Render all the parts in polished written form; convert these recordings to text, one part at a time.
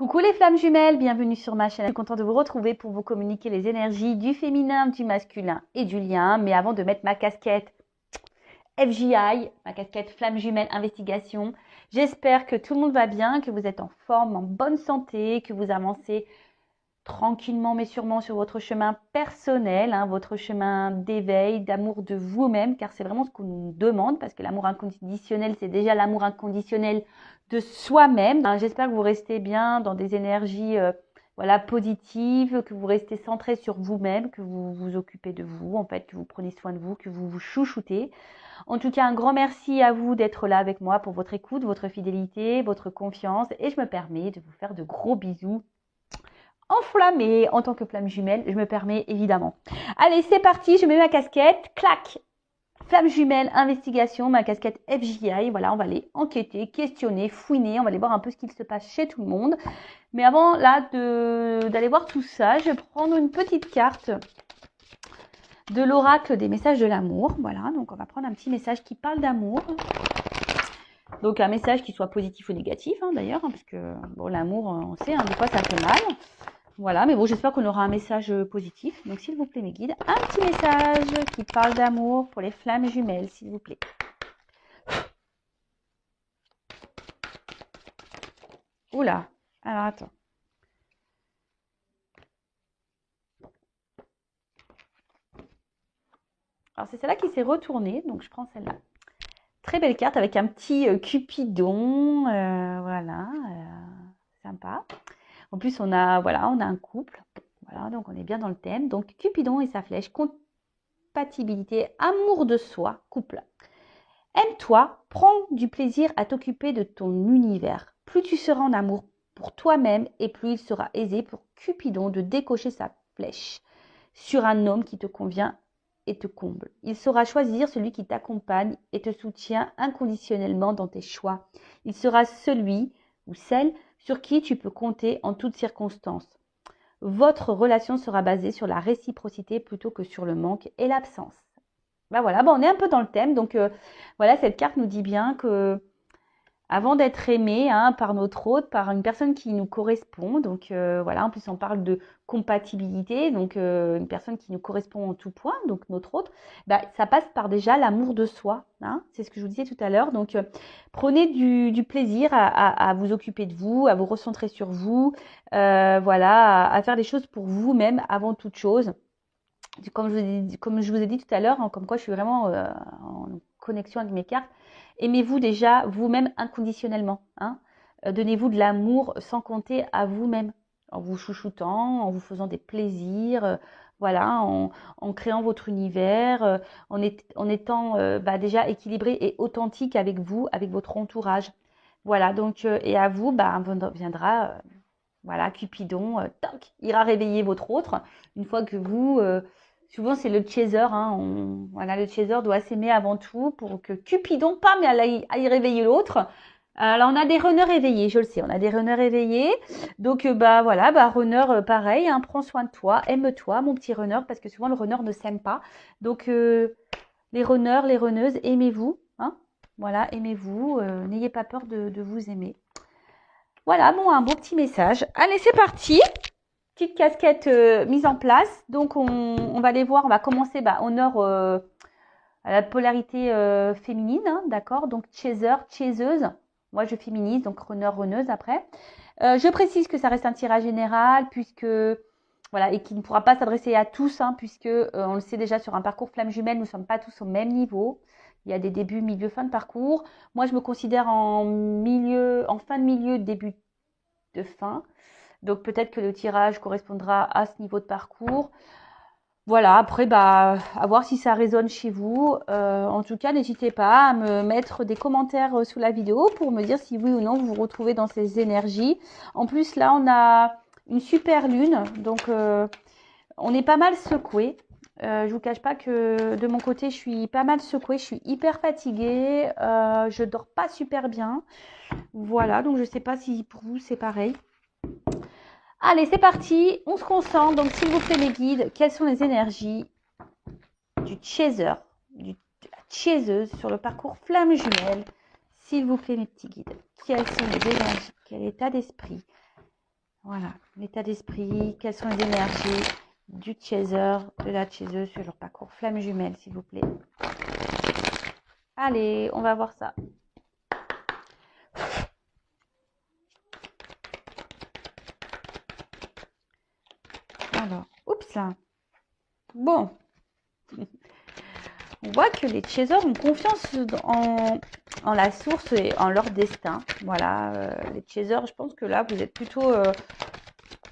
Coucou les flammes jumelles, bienvenue sur ma chaîne. Je suis contente de vous retrouver pour vous communiquer les énergies du féminin, du masculin et du lien. Mais avant de mettre ma casquette FJI, ma casquette flamme jumelle investigation, j'espère que tout le monde va bien, que vous êtes en forme, en bonne santé, que vous avancez tranquillement mais sûrement sur votre chemin personnel, votre chemin d'éveil, d'amour de vous-même, car c'est vraiment ce qu'on nous demande, parce que l'amour inconditionnel, c'est déjà l'amour inconditionnel de soi-même. J'espère que vous restez bien dans des énergies positives, que vous restez centré sur vous-même, que vous vous occupez de vous, en fait, que vous prenez soin de vous, que vous vous chouchoutez. En tout cas, un grand merci à vous d'être là avec moi pour votre écoute, votre fidélité, votre confiance, et je me permets de vous faire de gros bisous enflammée en tant que flamme jumelle, je me permets évidemment. Allez, c'est parti, je mets ma casquette, clac, flamme jumelle, investigation, ma casquette FJI, voilà, on va aller enquêter, questionner, fouiner, on va aller voir un peu ce qu'il se passe chez tout le monde. Mais avant là d'aller voir tout ça, je vais prendre une petite carte de l'oracle des messages de l'amour, voilà, donc on va prendre un petit message qui parle d'amour. Donc un message qui soit positif ou négatif d'ailleurs, parce que bon, l'amour, on sait, des fois ça fait mal. Voilà, mais bon, j'espère qu'on aura un message positif. Donc, s'il vous plaît, mes guides, un petit message qui parle d'amour pour les flammes jumelles, s'il vous plaît. Oula, alors attends. Alors, c'est celle-là qui s'est retournée, donc je prends celle-là. Très belle carte avec un petit Cupidon, voilà, sympa. En plus, on a un couple, voilà, donc on est bien dans le thème. Donc, Cupidon et sa flèche, compatibilité, amour de soi, couple. Aime-toi, prends du plaisir à t'occuper de ton univers. Plus tu seras en amour pour toi-même et plus il sera aisé pour Cupidon de décocher sa flèche sur un homme qui te convient et te comble. Il saura choisir celui qui t'accompagne et te soutient inconditionnellement dans tes choix. Il sera celui ou celle sur qui tu peux compter en toutes circonstances. Votre relation sera basée sur la réciprocité plutôt que sur le manque et l'absence. Ben voilà, on est un peu dans le thème. Donc voilà, cette carte nous dit bien que avant d'être aimé par notre hôte, par une personne qui nous correspond, donc voilà, en plus on parle de compatibilité, donc une personne qui nous correspond en tout point, donc notre hôte, ça passe par déjà l'amour de soi, c'est ce que je vous disais tout à l'heure. Donc prenez du plaisir à vous occuper de vous, à vous recentrer sur vous, voilà, à faire des choses pour vous-même avant toute chose. Comme je vous ai dit tout à l'heure, comme quoi je suis vraiment en connexion avec mes cartes, aimez-vous déjà vous-même inconditionnellement. Donnez-vous de l'amour sans compter à vous-même, en vous chouchoutant, en vous faisant des plaisirs, voilà, en créant votre univers, en étant déjà équilibré et authentique avec vous, avec votre entourage. Voilà, donc, et à vous, viendra, voilà, Cupidon, toc, ira réveiller votre autre, une fois que vous... souvent, c'est le chaser. Voilà, le chaser doit s'aimer avant tout pour que Cupidon, pam, aille réveiller l'autre. Alors, on a des runners éveillés, je le sais, on a des runners éveillés. Donc, runner, pareil, prends soin de toi, aime-toi, mon petit runner, parce que souvent, le runner ne s'aime pas. Donc, les runners, les runneuses, aimez-vous. Voilà, aimez-vous, n'ayez pas peur de vous aimer. Voilà, un beau petit message. Allez, c'est parti. Petite casquette mise en place. Donc, on va aller voir. On va commencer honneur à la polarité féminine. D'accord. Donc, chaser, chaiseuse. Moi, je féminise. Donc, runner, runneuse après. Je précise que ça reste un tirage général puisque... Voilà, et qui ne pourra pas s'adresser à tous, puisque on le sait déjà sur un parcours flamme jumelle, nous ne sommes pas tous au même niveau. Il y a des débuts, milieu, fin de parcours. Moi, je me considère en fin de milieu, début de fin. Donc peut-être que le tirage correspondra à ce niveau de parcours. Voilà, après, à voir si ça résonne chez vous. En tout cas, n'hésitez pas à me mettre des commentaires sous la vidéo pour me dire si oui ou non vous vous retrouvez dans ces énergies. En plus, là, on a une super lune, donc on est pas mal secoué. Je vous cache pas que de mon côté, je suis pas mal secouée, je suis hyper fatiguée, je dors pas super bien. Voilà, donc je sais pas si pour vous c'est pareil. Allez, c'est parti, on se concentre. Donc, s'il vous plaît, mes guides, quelles sont les énergies du chaser, de la chaiseuse sur le parcours flamme jumelle? S'il vous plaît, mes petits guides, quelles sont les énergies? Quel état d'esprit Voilà, l'état d'esprit, quelles sont les énergies du chaser, de la chaseuse sur leur parcours. Flamme jumelle, s'il vous plaît. Allez, on va voir ça. Alors, oups là. Bon. On voit que les chasers ont confiance en la source et en leur destin. Voilà, les chasers, je pense que là, vous êtes plutôt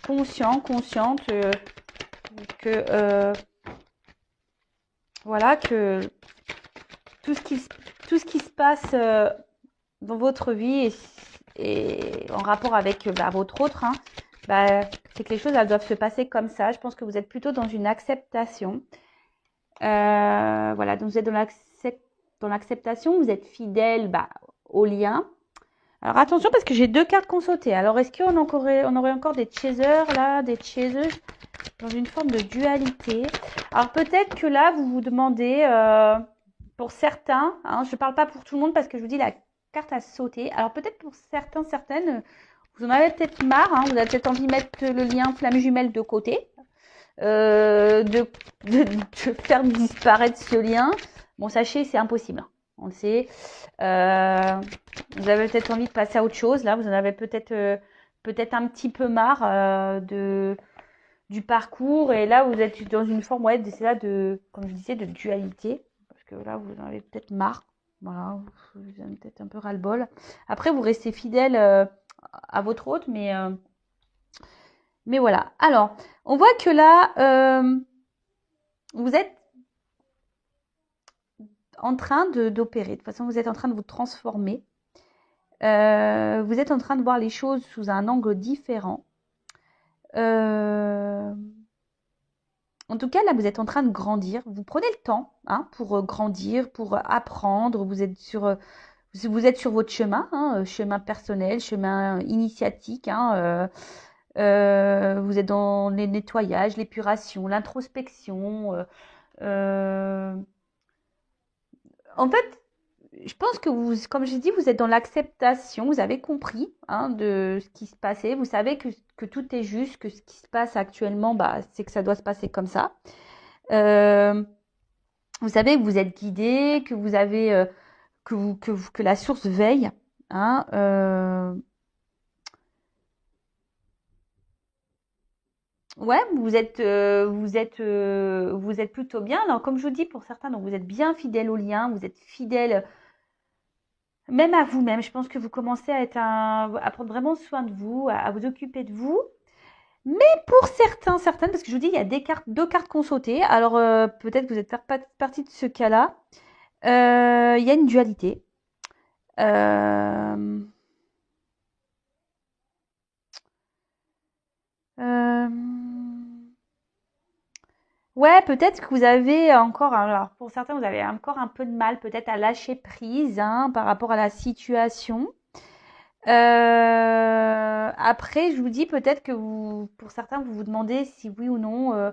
consciente que voilà, que tout ce qui se passe dans votre vie et en rapport avec votre autre, hein, c'est que les choses, elles doivent se passer comme ça. Je pense que vous êtes plutôt dans une acceptation. Voilà, donc vous êtes dans l'acceptation, vous êtes fidèle au lien. Alors attention parce que j'ai 2 cartes qu'on sautait. Alors est-ce qu'on aurait encore des chasers là, des chaseuses dans une forme de dualité? Alors peut-être que là vous vous demandez, pour certains, hein, je ne parle pas pour tout le monde parce que je vous dis la carte a sauté. Alors peut-être pour certaines, vous en avez peut-être marre, hein, vous avez peut-être envie de mettre le lien flamme jumelle de côté. De faire disparaître ce lien. Bon, sachez, c'est impossible. On le sait. Vous avez peut-être envie de passer à autre chose. Là, vous en avez peut-être un petit peu marre du parcours. Et là, vous êtes dans une forme, ouais, c'est là comme je disais, de dualité. Parce que là, vous en avez peut-être marre. Voilà, vous avez peut-être un peu ras-le-bol. Après, vous restez fidèle à votre hôte, mais voilà. Alors, on voit que là, vous êtes en train d'opérer. De toute façon, vous êtes en train de vous transformer. Vous êtes en train de voir les choses sous un angle différent. En tout cas, là, vous êtes en train de grandir. Vous prenez le temps pour grandir, pour apprendre. Vous êtes sur votre chemin, chemin personnel, chemin initiatique. Vous êtes dans les nettoyages, l'épuration, l'introspection. En fait, je pense que vous, comme j'ai dit, vous êtes dans l'acceptation. Vous avez compris de ce qui se passait. Vous savez que tout est juste, que ce qui se passe actuellement, c'est que ça doit se passer comme ça. Vous savez que vous êtes guidé, que vous avez que la source veille. Ouais, vous êtes plutôt bien. Alors, comme je vous dis, pour certains, donc vous êtes bien fidèle au lien, vous êtes fidèle même à vous-même. Je pense que vous commencez à prendre vraiment soin de vous, à vous occuper de vous. Mais pour certaines, parce que je vous dis, il y a 2 cartes qu'on sautait. Alors, peut-être que vous êtes partie de ce cas-là. Il y a une dualité. Euh, euh, ouais, peut-être que vous avez encore, alors pour certains, vous avez encore un peu de mal peut-être à lâcher prise par rapport à la situation. Après, je vous dis peut-être que pour certains, vous vous demandez si oui ou non,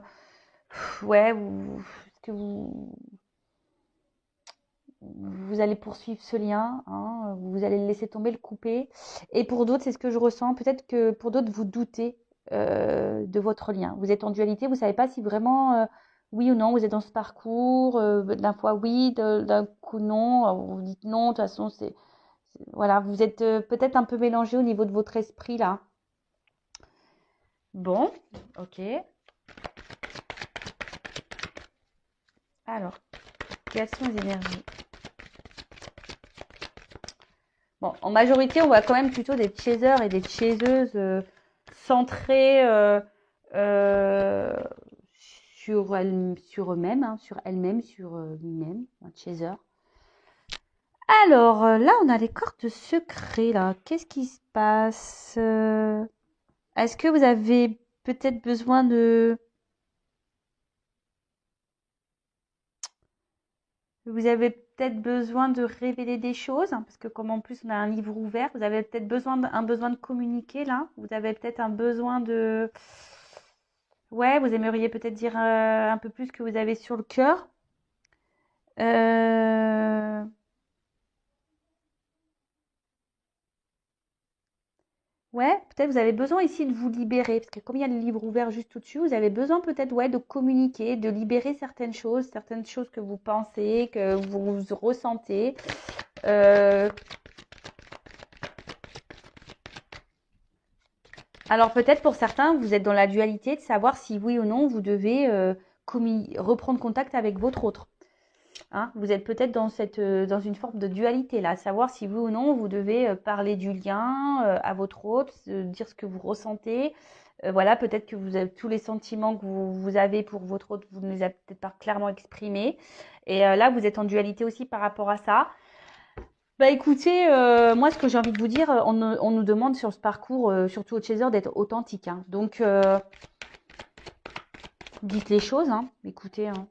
ouais, est-ce que vous allez poursuivre ce lien, vous allez le laisser tomber, le couper. Et pour d'autres, c'est ce que je ressens. Peut-être que pour d'autres, vous doutez de votre lien. Vous êtes en dualité, vous ne savez pas si vraiment, oui ou non, vous êtes dans ce parcours. D'un fois oui, d'un coup non. Vous dites non, de toute façon, voilà, vous êtes peut-être un peu mélangé au niveau de votre esprit là. Bon, ok. Alors, quelles sont les énergies? Bon, en majorité, on voit quand même plutôt des chasers et des chaseuses centrés euh, sur eux-mêmes, sur elles-mêmes, sur lui-même, un chaser. Alors, là, on a les cartes secrets, là. Qu'est-ce qui se passe? Est-ce que vous avez peut-être besoin de... Vous avez peut-être besoin de révéler des choses, parce que comme en plus on a un livre ouvert, vous avez peut-être un besoin de communiquer là. Vous avez peut-être un besoin de... Ouais, vous aimeriez peut-être dire un peu plus ce que vous avez sur le cœur. Euh, Ouais, peut-être vous avez besoin ici de vous libérer, parce que comme il y a le livre ouvert juste au-dessus, vous avez besoin peut-être ouais, de communiquer, de libérer certaines choses que vous pensez, que vous ressentez. Euh, alors peut-être pour certains, vous êtes dans la dualité de savoir si oui ou non vous devez reprendre contact avec votre autre. Hein, vous êtes peut-être dans une forme de dualité là, savoir si oui ou non vous devez parler du lien à votre autre, dire ce que vous ressentez. Voilà, peut-être que vous avez tous les sentiments que vous avez pour votre autre, vous ne les avez peut-être pas clairement exprimés. Et là, vous êtes en dualité aussi par rapport à ça. Bah écoutez, moi ce que j'ai envie de vous dire, on nous demande sur ce parcours, surtout au Chaser, d'être authentique. Hein. Donc dites les choses, hein. Écoutez, hein.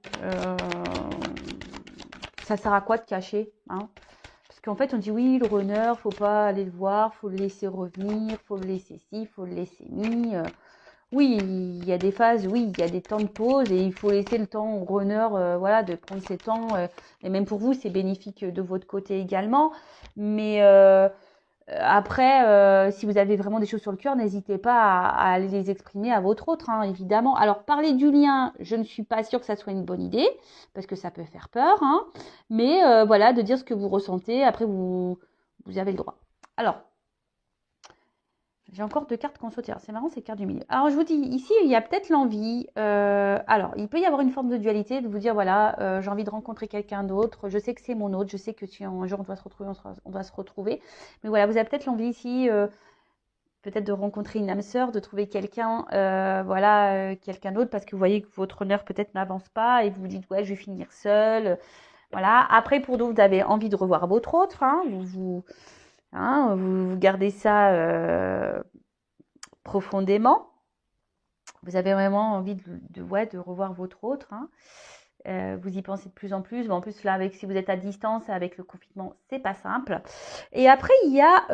Ça sert à quoi de cacher, hein? Parce qu'en fait, on dit oui, le runner, faut pas aller le voir, faut le laisser revenir, faut le laisser ci, faut le laisser mi. Oui, il y a des phases, oui, il y a des temps de pause et il faut laisser le temps au runner, voilà, de prendre ses temps. Et même pour vous, c'est bénéfique de votre côté également. Mais après, si vous avez vraiment des choses sur le cœur, n'hésitez pas à aller les exprimer à votre autre, hein, évidemment. Alors, parler du lien, je ne suis pas sûre que ça soit une bonne idée, parce que ça peut faire peur, hein. Mais voilà, de dire ce que vous ressentez, après, vous avez le droit. Alors, j'ai encore deux cartes qu'on saute. C'est marrant, ces cartes du milieu. Alors, je vous dis, ici, il y a peut-être l'envie. Alors, il peut y avoir une forme de dualité, de vous dire, voilà, j'ai envie de rencontrer quelqu'un d'autre. Je sais que c'est mon autre. Je sais que si un jour on doit se retrouver, on doit se retrouver. Mais voilà, vous avez peut-être l'envie ici, peut-être de rencontrer une âme sœur, de trouver quelqu'un, voilà, quelqu'un d'autre, parce que vous voyez que votre honneur peut-être n'avance pas et vous vous dites, ouais, je vais finir seule. Voilà. Après, pour d'autres, vous avez envie de revoir votre autre. Hein, vous gardez ça profondément. Vous avez vraiment envie ouais, de revoir votre autre. Hein. Vous y pensez de plus en plus. Bon, en plus, là, si vous êtes à distance, avec le confinement, c'est pas simple. Et après, il y a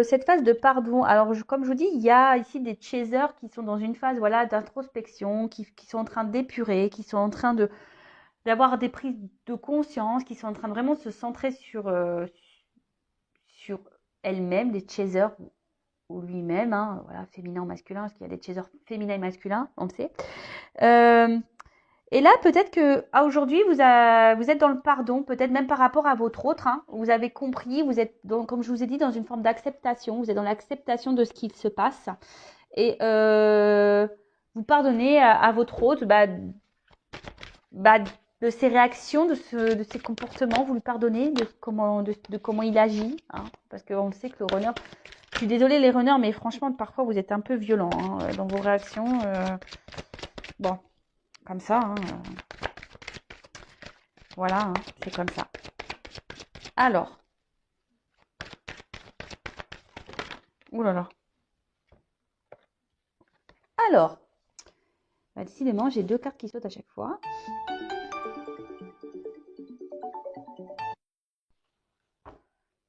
cette phase de pardon. Alors, comme je vous dis, il y a ici des chasers qui sont dans une phase voilà, d'introspection, qui sont en train d'épurer, qui sont en train d'avoir des prises de conscience, qui sont en train de vraiment se centrer sur elles-mêmes, des chasers ou lui-même, hein, voilà, féminin ou masculin, parce qu'il y a des chasers féminins et masculins, on le sait. Et là, peut-être que aujourd'hui, vous êtes dans le pardon, peut-être même par rapport à votre autre. Hein, vous avez compris, vous êtes, comme je vous ai dit, dans une forme d'acceptation. Vous êtes dans l'acceptation de ce qu'il se passe. Et vous pardonnez à votre autre bah, de ses réactions, de ses comportements. Vous lui pardonnez de comment il agit. Hein, parce qu'on le sait que le runner... Je suis désolée les runners, mais franchement, parfois, vous êtes un peu violents hein, dans vos réactions. Bon, comme ça. Hein, voilà, hein, c'est comme ça. Alors. Ouh là là. Alors. Bah, décidément, j'ai deux cartes qui sautent à chaque fois.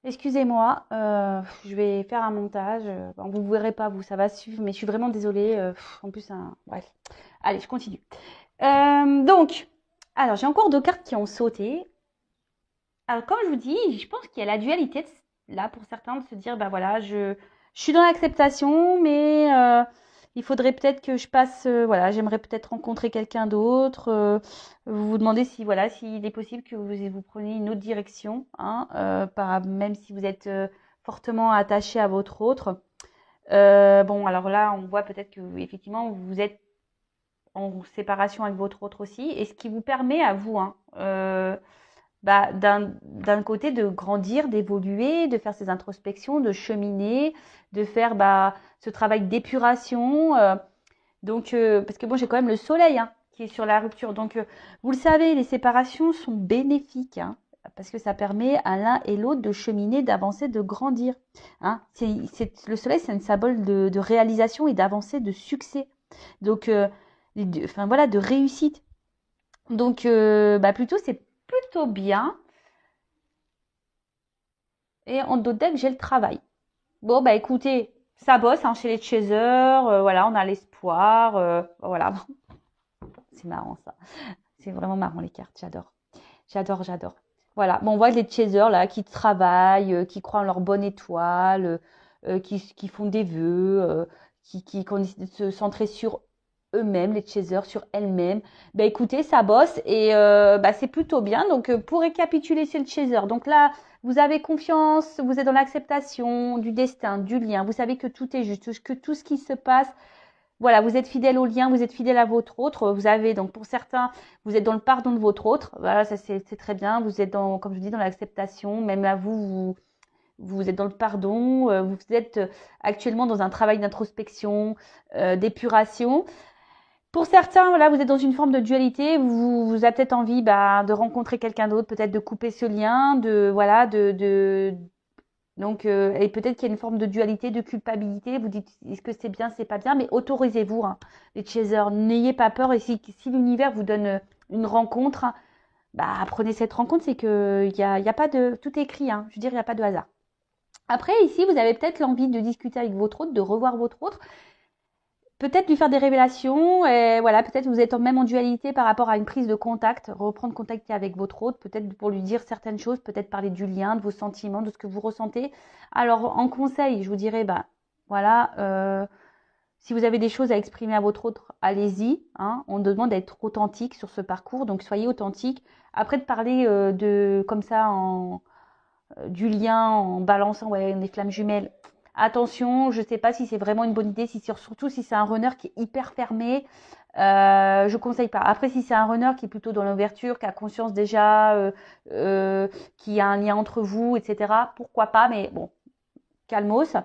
Excusez-moi, je vais faire un montage. Bon, vous ne verrez pas, vous, ça va suivre, mais je suis vraiment désolée. En plus, bref. Allez, je continue. Donc, alors, j'ai encore deux cartes qui ont sauté. Alors, comme je vous dis, je pense qu'il y a la dualité, là, pour certains, de se dire, bah voilà, je suis dans l'acceptation, mais il faudrait peut-être que je passe, voilà, j'aimerais peut-être rencontrer quelqu'un d'autre. Vous vous demandez si, voilà, s'il est possible que vous preniez une autre direction, hein, même si vous êtes fortement attaché à votre autre. Bon, alors là, on voit peut-être que, effectivement, vous êtes en séparation avec votre autre aussi, et ce qui vous permet à vous, hein, bah, d'un côté de grandir, d'évoluer, de faire ces introspections, de cheminer, de faire ce travail d'épuration. Donc, parce que bon, j'ai quand même le soleil hein, qui est sur la rupture. Donc, vous le savez, les séparations sont bénéfiques. Hein, parce que ça permet à l'un et l'autre de cheminer, d'avancer, de grandir. Hein. Le soleil, c'est un symbole de réalisation et d'avancée, de succès. Donc, enfin voilà, de réussite. Donc, plutôt, c'est plutôt bien. Et en d'autres decks, j'ai le travail. Bon, bah écoutez, ça bosse hein, chez les chasers. Voilà, on a l'espoir. Voilà, c'est marrant ça. C'est vraiment marrant les cartes, j'adore. J'adore, j'adore. Voilà, bon, on voit les chasers là qui travaillent, qui croient en leur bonne étoile. qui font des vœux, qui ont décidé de se centrer sur eux-mêmes, les chasers, sur elles-mêmes. Ben écoutez, ça bosse et c'est plutôt bien. Donc pour récapituler, c'est le chaser. Donc là, vous avez confiance, vous êtes dans l'acceptation du destin, du lien. Vous savez que tout est juste, que tout ce qui se passe, voilà, vous êtes fidèle au lien, vous êtes fidèle à votre autre. Vous avez donc pour certains, vous êtes dans le pardon de votre autre. Voilà, ça c'est très bien. Vous êtes dans, comme je dis, dans l'acceptation. Même là, vous êtes dans le pardon. Vous êtes actuellement dans un travail d'introspection, d'épuration. Pour certains, voilà, vous êtes dans une forme de dualité. Vous avez peut-être envie de rencontrer quelqu'un d'autre, peut-être de couper ce lien, donc, et peut-être qu'il y a une forme de dualité, de culpabilité. Vous dites, est-ce que c'est bien, c'est pas bien, mais autorisez-vous, hein, les chasers. N'ayez pas peur. Et si l'univers vous donne une rencontre, prenez cette rencontre. C'est que y a pas de, tout est écrit, hein. Je veux dire, il n'y a pas de hasard. Après, ici, vous avez peut-être l'envie de discuter avec votre autre, de revoir votre autre. Peut-être lui faire des révélations, et voilà, peut-être vous êtes même en dualité par rapport à une prise de contact, reprendre contact avec votre autre, peut-être pour lui dire certaines choses, peut-être parler du lien, de vos sentiments, de ce que vous ressentez. Alors, en conseil, je vous dirais, si vous avez des choses à exprimer à votre autre, allez-y, hein. On demande d'être authentique sur ce parcours, donc soyez authentique. Après, de parler comme ça, du lien en balançant des flammes jumelles. Attention, je ne sais pas si c'est vraiment une bonne idée, surtout si c'est un runner qui est hyper fermé. Je ne conseille pas. Après, si c'est un runner qui est plutôt dans l'ouverture, qui a conscience déjà, qui a un lien entre vous, etc., pourquoi pas, mais bon, calmos.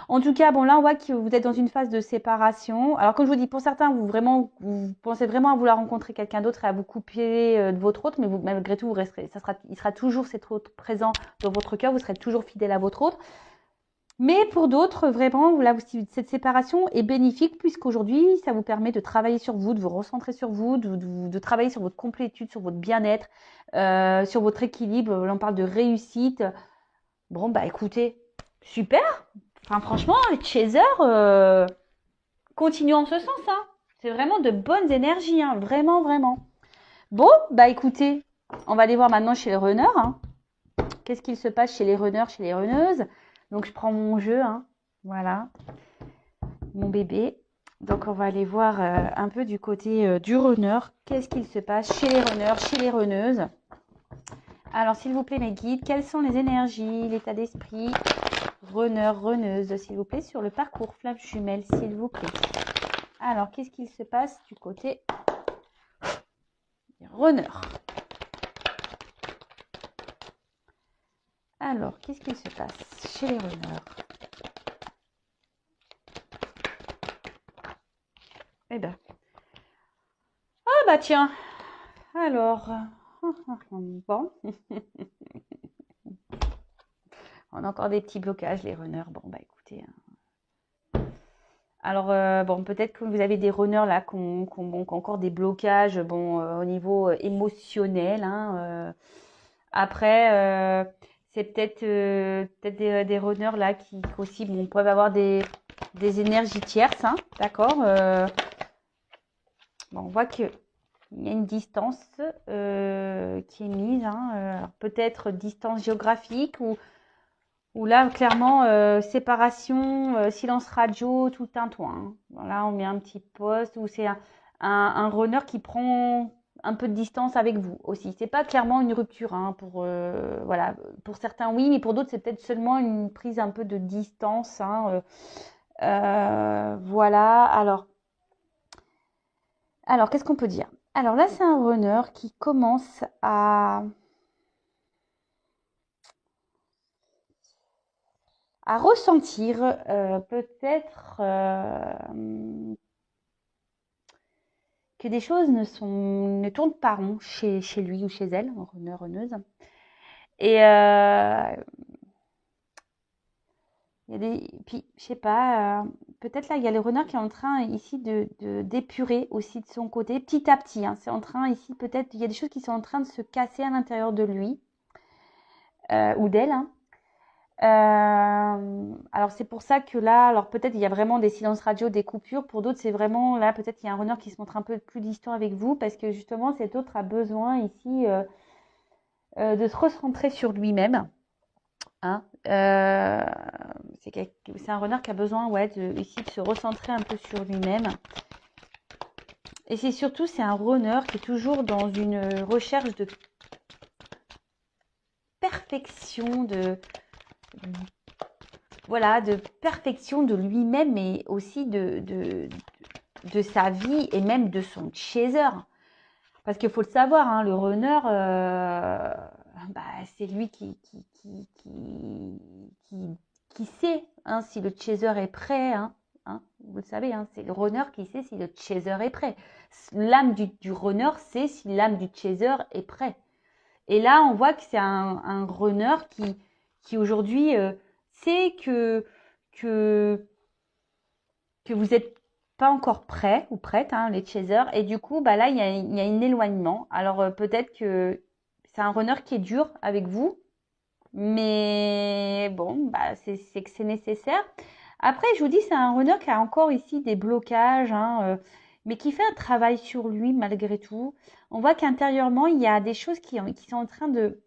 En tout cas, bon, là, on voit que vous êtes dans une phase de séparation. Alors, comme je vous dis, pour certains, vous pensez vraiment à vouloir rencontrer quelqu'un d'autre et à vous couper de votre autre, mais malgré tout, vous resterez, il sera toujours cet autre présent dans votre cœur, vous serez toujours fidèle à votre autre. Mais pour d'autres, vraiment, là, cette séparation est bénéfique puisqu'aujourd'hui, ça vous permet de travailler sur vous, de vous recentrer sur vous, de travailler sur votre complétude, sur votre bien-être, sur votre équilibre. Là, on parle de réussite. Bon, écoutez, super. Enfin, franchement, les chasers, continuons en ce sens, hein. C'est vraiment de bonnes énergies, hein. Vraiment, vraiment. Bon, écoutez, on va aller voir maintenant chez les runners, hein. Qu'est-ce qu'il se passe chez les runners, chez les runneuses? Donc, je prends mon jeu, hein. Voilà, mon bébé. Donc, on va aller voir un peu du côté du runner. Qu'est-ce qu'il se passe chez les runners, chez les runneuses? Alors, s'il vous plaît, mes guides, quelles sont les énergies, l'état d'esprit runner, runneuse, s'il vous plaît, sur le parcours flamme jumelle, s'il vous plaît. Alors, qu'est-ce qu'il se passe du côté des runners? Alors, qu'est-ce qu'il se passe chez les runners? Eh ben. Ah tiens. Alors. Bon. On a encore des petits blocages, les runners. Bon, écoutez. Alors, peut-être que vous avez des runners là qui ont encore des blocages au niveau émotionnel, hein. Après, c'est peut-être des runners là qui aussi peuvent avoir des énergies tierces, hein, d'accord. On voit qu'il y a une distance qui est mise, hein, peut-être distance géographique ou là, clairement, séparation, silence radio, tout un toit, hein. Voilà, on met un petit poste où c'est un runner qui prend un peu de distance avec vous aussi. C'est pas clairement une rupture, hein, voilà. Pour certains, oui, mais pour d'autres, c'est peut-être seulement une prise un peu de distance, hein, voilà. Alors, qu'est-ce qu'on peut dire? Alors là, c'est un runner qui commence à ressentir peut-être que des choses ne tournent pas rond chez lui ou chez elle, runner, runneuse. Et puis, je sais pas, peut-être là, il y a le runner qui est en train ici d'épurer aussi de son côté, petit à petit, hein. C'est en train ici, peut-être, il y a des choses qui sont en train de se casser à l'intérieur de lui ou d'elle, hein. Alors c'est pour ça que là, alors peut-être il y a vraiment des silences radio, des coupures. Pour d'autres, c'est vraiment là, peut-être il y a un runner qui se montre un peu plus distant avec vous parce que justement cet autre a besoin ici de se recentrer sur lui-même, hein, c'est un runner qui a besoin, ouais, ici de se recentrer un peu sur lui-même. Et c'est surtout, c'est un runner qui est toujours dans une recherche de perfection, voilà, de perfection de lui-même, mais aussi de sa vie et même de son chaser. Parce qu'il faut le savoir, hein, le runner, bah, c'est lui qui sait, hein, si le chaser est prêt. Hein, vous le savez, hein, c'est le runner qui sait si le chaser est prêt. L'âme du runner sait si l'âme du chaser est prêt. Et là, on voit que c'est un runner qui aujourd'hui sait que vous n'êtes pas encore prêt ou prête, hein, les chasers. Et du coup, bah là, il y a un éloignement. Alors, peut-être que c'est un runner qui est dur avec vous. Mais bon, bah, c'est que c'est nécessaire. Après, je vous dis, c'est un runner qui a encore ici des blocages, hein, mais qui fait un travail sur lui malgré tout. On voit qu'intérieurement, il y a des choses qui sont en train de...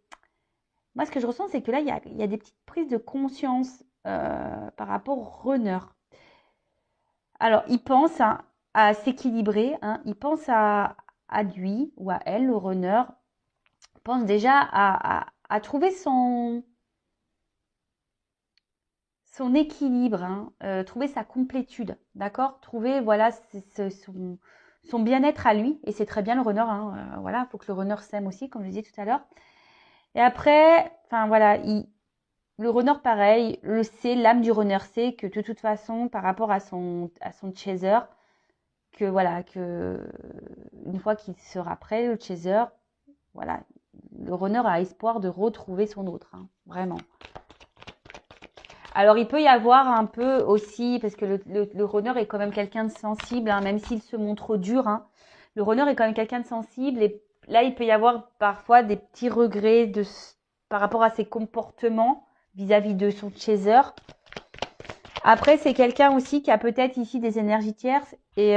Moi, ce que je ressens, c'est que là, il y a des petites prises de conscience par rapport au runner. Alors, il pense à s'équilibrer, hein, il pense à lui ou à elle, le runner, pense déjà à trouver son équilibre, hein, trouver sa complétude, d'accord? Trouver, voilà, son bien-être à lui, et c'est très bien le runner, hein, voilà, il faut que le runner s'aime aussi, comme je disais tout à l'heure. Et après, enfin voilà, le runner pareil, le sait, l'âme du runner sait que de toute façon, par rapport à son chaser, que voilà, que une fois qu'il sera prêt, le chaser, voilà, le runner a espoir de retrouver son autre, hein, vraiment. Alors, il peut y avoir un peu aussi, parce que le runner est quand même quelqu'un de sensible, hein, même s'il se montre dur, hein, le runner est quand même quelqu'un de sensible, et là, il peut y avoir parfois des petits regrets par rapport à ses comportements vis-à-vis de son chaser. Après, c'est quelqu'un aussi qui a peut-être ici des énergies tierces, et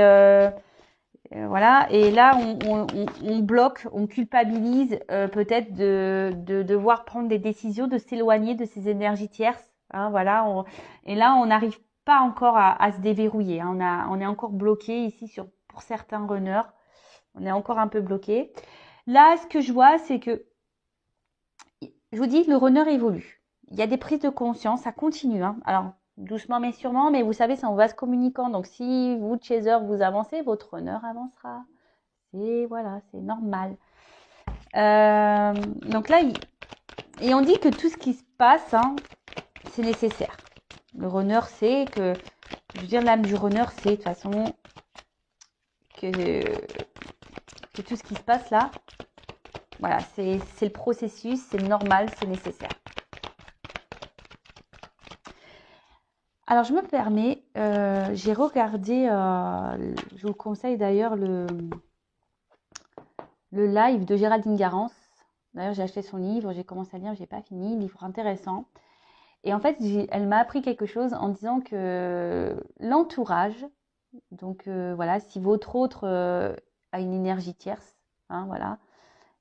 voilà, et là on bloque, on culpabilise peut-être de devoir prendre des décisions, de s'éloigner de ces énergies tierces. Hein, voilà, et là on n'arrive pas encore à se déverrouiller. Hein, on est encore bloqué ici pour certains runners. On est encore un peu bloqué. Là, ce que je vois, c'est que je vous dis, le runner évolue. Il y a des prises de conscience, ça continue. Hein. Alors, doucement mais sûrement, mais vous savez, c'est en vase communicant. Donc, si vous, chaser, vous avancez, votre runner avancera. Et voilà, c'est normal. Donc là, et on dit que tout ce qui se passe, hein, c'est nécessaire. Le runner sait que, je veux dire, l'âme du runner sait de toute façon que tout ce qui se passe là, voilà, c'est le processus, c'est normal, c'est nécessaire. Alors, je me permets, j'ai regardé, je vous conseille d'ailleurs le live de Géraldine Garance. D'ailleurs, j'ai acheté son livre, j'ai commencé à lire, j'ai pas fini, livre intéressant. Et en fait, elle m'a appris quelque chose en disant que l'entourage, donc voilà, si votre autre a une énergie tierce, hein, voilà,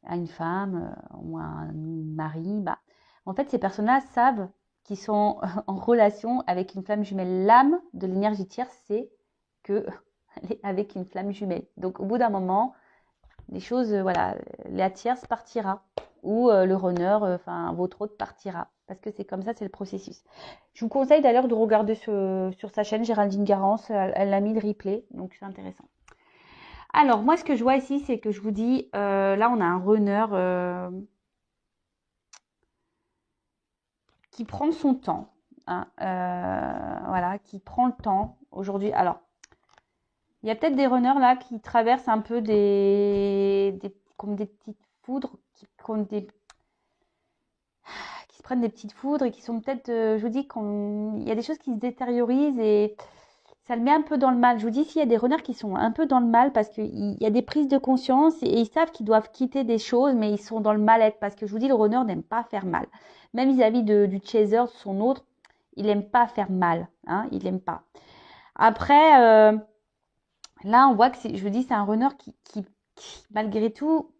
a une femme ou un mari, bah, en fait, ces personnes-là savent qu'ils sont en relation avec une flamme jumelle. L'âme de l'énergie tierce, c'est qu'elle est avec une flamme jumelle. Donc, au bout d'un moment, les choses, voilà, la tierce partira ou le runner, enfin votre autre partira. Parce que c'est comme ça, c'est le processus. Je vous conseille d'ailleurs de regarder sur sa chaîne Géraldine Garance, elle a mis le replay, donc c'est intéressant. Alors moi ce que je vois ici, c'est que je vous dis, là on a un runner qui prend son temps, hein, voilà, qui prend le temps aujourd'hui. Alors il y a peut-être des runners là qui traversent un peu comme des petites foudres, qui se prennent des petites foudres et qui sont peut-être, je vous dis, il y a des choses qui se détériorisent et ça le met un peu dans le mal. Je vous dis, s'il y a des runners qui sont un peu dans le mal parce qu'il y a des prises de conscience et ils savent qu'ils doivent quitter des choses, mais ils sont dans le mal-être parce que je vous dis, le runner n'aime pas faire mal. Même vis-à-vis du chaser, son autre, il n'aime pas faire mal. Hein, il n'aime pas. Après, là, on voit que je vous dis, c'est un runner qui, malgré tout,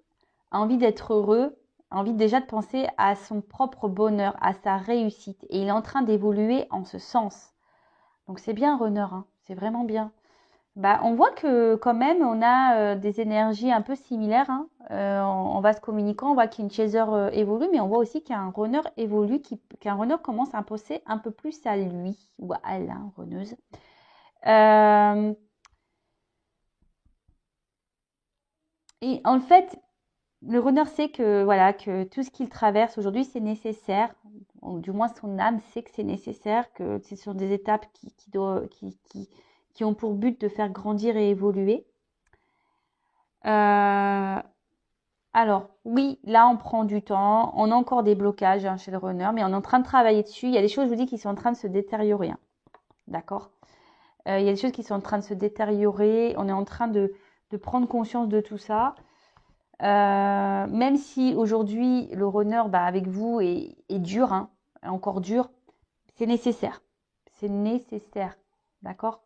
a envie d'être heureux, a envie déjà de penser à son propre bonheur, à sa réussite. Et il est en train d'évoluer en ce sens. Donc c'est bien, runner, hein, c'est vraiment bien. Bah, on voit que quand même, on a des énergies un peu similaires, hein. En vase communicant, on voit qu'une chaser évolue, mais on voit aussi qu'un runner évolue, qu'un runner commence à penser un peu plus à lui ou à elle, hein, runneuse. Et en fait, le runner sait que voilà que tout ce qu'il traverse aujourd'hui, c'est nécessaire. Ou du moins, son âme sait que c'est nécessaire, que ce sont des étapes qui ont pour but de faire grandir et évoluer. Alors, oui, là, on prend du temps. On a encore des blocages, hein, chez le runner, mais on est en train de travailler dessus. Il y a des choses, je vous dis, qui sont en train de se détériorer, hein. D'accord? Il y a des choses qui sont en train de se détériorer. On est en train de prendre conscience de tout ça. Même si aujourd'hui, le runner, bah, avec vous, est dur, hein, encore dur, c'est nécessaire. C'est nécessaire. D'accord?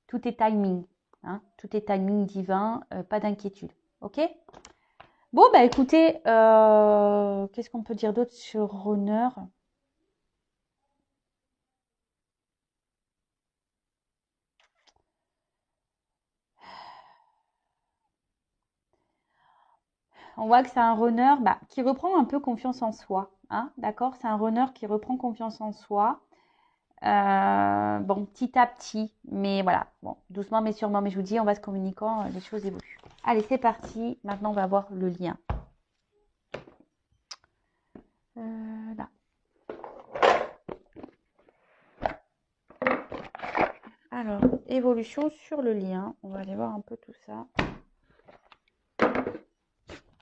Tout est timing, hein, tout est timing divin, pas d'inquiétude. Ok? Bon, bah écoutez, qu'est-ce qu'on peut dire d'autre sur Runner? On voit que c'est un runner bah, qui reprend un peu confiance en soi, hein, d'accord? C'est un runner qui reprend confiance en soi. Bon, petit à petit, mais voilà, bon, doucement mais sûrement. Mais je vous dis, en vase communicant, les choses évoluent. Allez, c'est parti. Maintenant, on va voir le lien. Là. Alors, évolution sur le lien. On va aller voir un peu tout ça.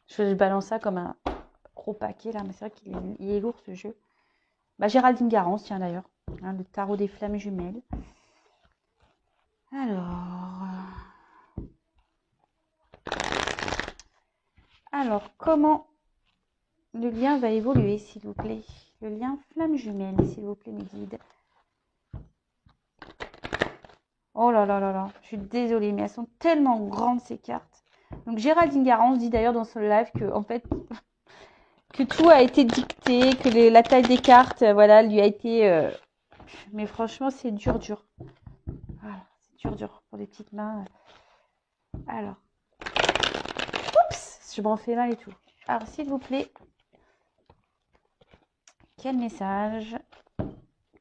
Je balance ça comme un gros paquet là, mais c'est vrai qu'il est lourd ce jeu. Bah, Géraldine Garance, tiens d'ailleurs, hein, le tarot des flammes jumelles. Alors, comment le lien va évoluer, s'il vous plaît? Le lien flamme jumelle, s'il vous plaît, mes guides. Oh là là là là, je suis désolée, mais elles sont tellement grandes ces cartes. Donc Géraldine Garance dit d'ailleurs dans son live que en fait que tout a été dicté, que la taille des cartes, voilà, lui a été. Mais franchement, c'est dur, dur. Voilà, c'est dur, dur pour les petites mains. Alors, oups, je m'en fais mal et tout. Alors, s'il vous plaît, quel message,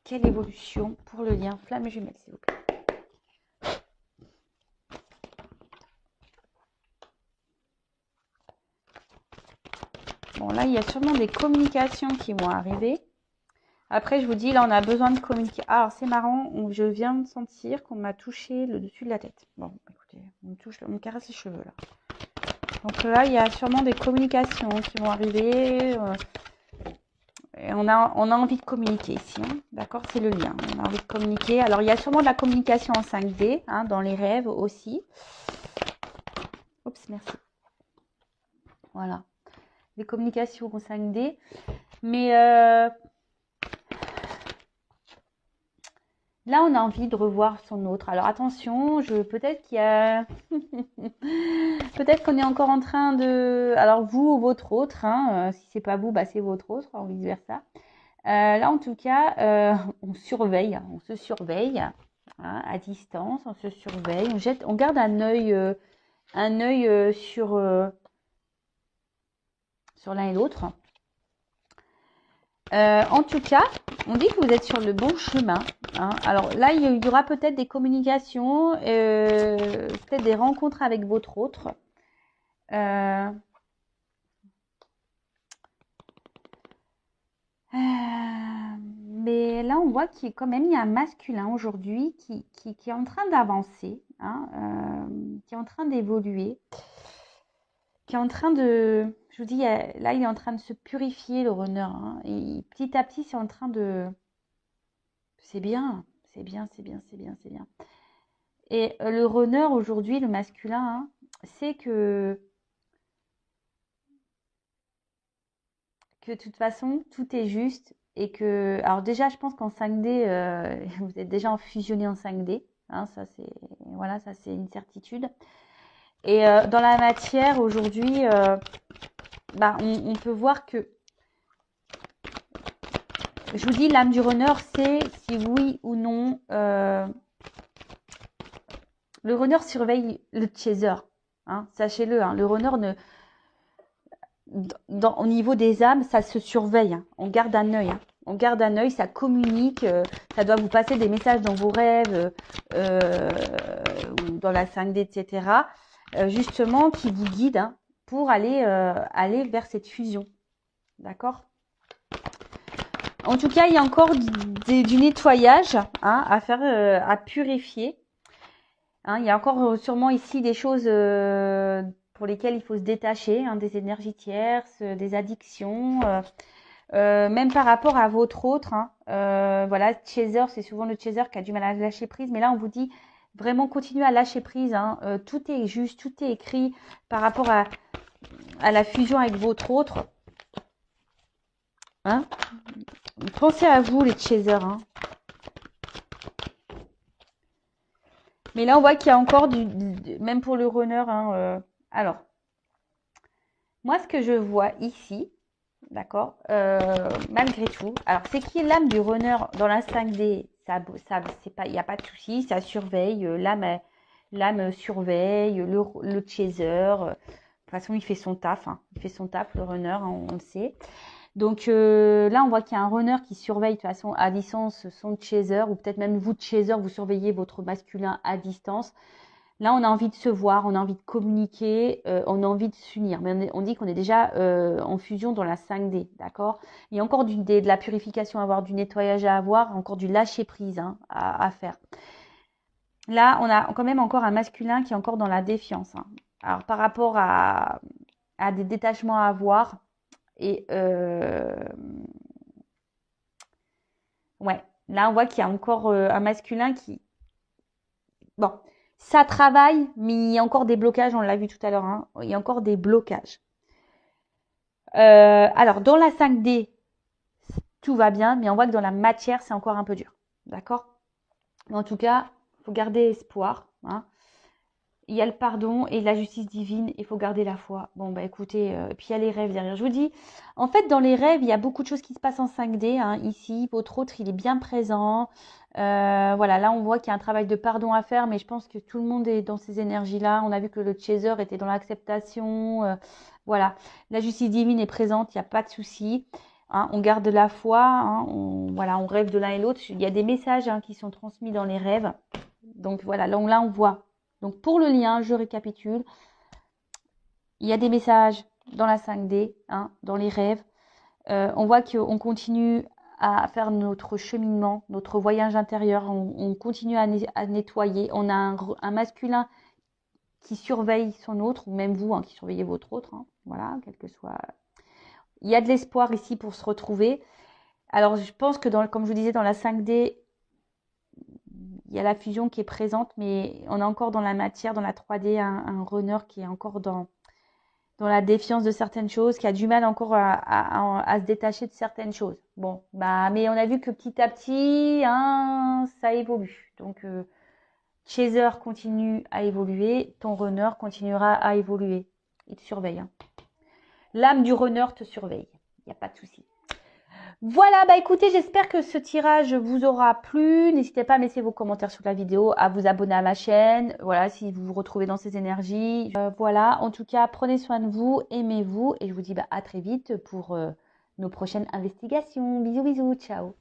quelle évolution pour le lien flamme jumelle, s'il vous plaît? Bon, là, il y a sûrement des communications qui vont arriver. Après, je vous dis, là, on a besoin de communiquer. Ah, alors, c'est marrant, je viens de sentir qu'on m'a touché le dessus de la tête. Bon, écoutez, on me caresse les cheveux, là. Donc là, il y a sûrement des communications qui vont arriver. Et on a envie de communiquer ici, hein. D'accord? C'est le lien. On a envie de communiquer. Alors, il y a sûrement de la communication en 5D, hein, dans les rêves aussi. Oups, merci. Voilà. Des communications en 5D. Mais là, on a envie de revoir son autre. Alors, attention, peut-être qu'il y a... peut-être qu'on est encore en train de... Alors, vous ou votre autre, hein, si c'est pas vous, bah, c'est votre autre, ou vice-versa. Là, en tout cas, on surveille, on se surveille, hein, à distance, on se surveille, on garde un œil sur l'un et l'autre. En tout cas, on dit que vous êtes sur le bon chemin, hein. Alors là, il y aura peut-être des communications, peut-être des rencontres avec votre autre. Mais là, on voit qu'il quand même il y a un masculin aujourd'hui qui est en train d'avancer, hein, qui est en train d'évoluer, qui est en train de... Je vous dis, là, il est en train de se purifier, le runner, hein, et petit à petit, c'est en train de... C'est bien, c'est bien, c'est bien, c'est bien, c'est bien. Et le runner aujourd'hui, le masculin, hein, c'est que de toute façon, tout est juste et que... Alors déjà, je pense qu'en 5D, vous êtes déjà fusionné en 5D. Hein, ça, c'est voilà, ça, c'est une certitude. Et dans la matière, aujourd'hui, bah, on peut voir que, je vous dis, l'âme du runner, c'est si oui ou non, le runner surveille le chaser. Hein, sachez-le, hein, le runner ne, au niveau des âmes, ça se surveille. Hein. On garde un œil. Hein. On garde un œil, ça communique. Ça doit vous passer des messages dans vos rêves, ou dans la 5D, etc. Justement, qui vous guident hein, pour aller vers cette fusion. D'accord? En tout cas, il y a encore du nettoyage hein, à faire, à purifier. Hein, il y a encore sûrement ici des choses pour lesquelles il faut se détacher, hein, des énergies tierces, des addictions, même par rapport à votre autre. Hein, voilà, chaser, c'est souvent le chaser qui a du mal à lâcher prise, mais là on vous dit vraiment continuez à lâcher prise. Hein, tout est juste, tout est écrit par rapport à la fusion avec votre autre. Hein. Pensez à vous les chasers. Hein. Mais là on voit qu'il y a encore même pour le runner. Hein, alors, moi ce que je vois ici, d'accord, malgré tout, alors c'est qui est l'âme du runner dans la 5D, ça c'est pas, il n'y a pas de souci, ça surveille, l'âme surveille, le chaser, de toute façon il fait son taf, hein, il fait son taf le runner, hein, on le sait. Donc là on voit qu'il y a un runner qui surveille de toute façon à distance son chaser, ou peut-être même vous chaser, vous surveillez votre masculin à distance. Là, on a envie de se voir, on a envie de communiquer, on a envie de s'unir. Mais on dit qu'on est déjà en fusion dans la 5D, d'accord? Il y a encore de la purification à avoir, du nettoyage à avoir, encore du lâcher prise hein, à faire. Là, on a quand même encore un masculin qui est encore dans la défiance. Hein. Alors, par rapport à des détachements à avoir, et ouais, là, on voit qu'il y a encore un masculin qui... Bon, ça travaille, mais il y a encore des blocages, on l'a vu tout à l'heure, hein, il y a encore des blocages. Alors, dans la 5D, tout va bien, mais on voit que dans la matière, c'est encore un peu dur. D'accord? Mais en tout cas, il faut garder espoir. Hein. Il y a le pardon et la justice divine, il faut garder la foi. Bon, bah écoutez, puis il y a les rêves derrière. Je vous dis, en fait, dans les rêves, il y a beaucoup de choses qui se passent en 5D. Hein. Ici, votre autre, il est bien présent. Voilà, là, on voit qu'il y a un travail de pardon à faire, mais je pense que tout le monde est dans ces énergies-là. On a vu que le chaser était dans l'acceptation. Voilà, la justice divine est présente, il n'y a pas de souci. Hein, on garde la foi, hein, voilà, on rêve de l'un et l'autre. Il y a des messages hein, qui sont transmis dans les rêves. Donc voilà, là on voit. Donc pour le lien, je récapitule. Il y a des messages dans la 5D, hein, dans les rêves. On voit qu'on continue à faire notre cheminement, notre voyage intérieur. On continue à nettoyer. On a un masculin qui surveille son autre, ou même vous hein, qui surveillez votre autre. Hein, voilà, quel que soit. Il y a de l'espoir ici pour se retrouver. Alors je pense que comme je vous disais, dans la 5D, il y a la fusion qui est présente, mais on est encore dans la matière, dans la 3D, un runner qui est encore dans la défiance de certaines choses, qui a du mal encore à se détacher de certaines choses. Bon, bah, mais on a vu que petit à petit, hein, ça évolue. Donc, chaser continue à évoluer, ton runner continuera à évoluer. Il te surveille. Hein. L'âme du runner te surveille. Il n'y a pas de souci. Voilà, bah écoutez, j'espère que ce tirage vous aura plu. N'hésitez pas à laisser vos commentaires sous la vidéo, à vous abonner à ma chaîne. Voilà, si vous vous retrouvez dans ces énergies. Voilà, en tout cas, prenez soin de vous, aimez-vous. Et je vous dis bah, à très vite pour nos prochaines investigations. Bisous, bisous, ciao.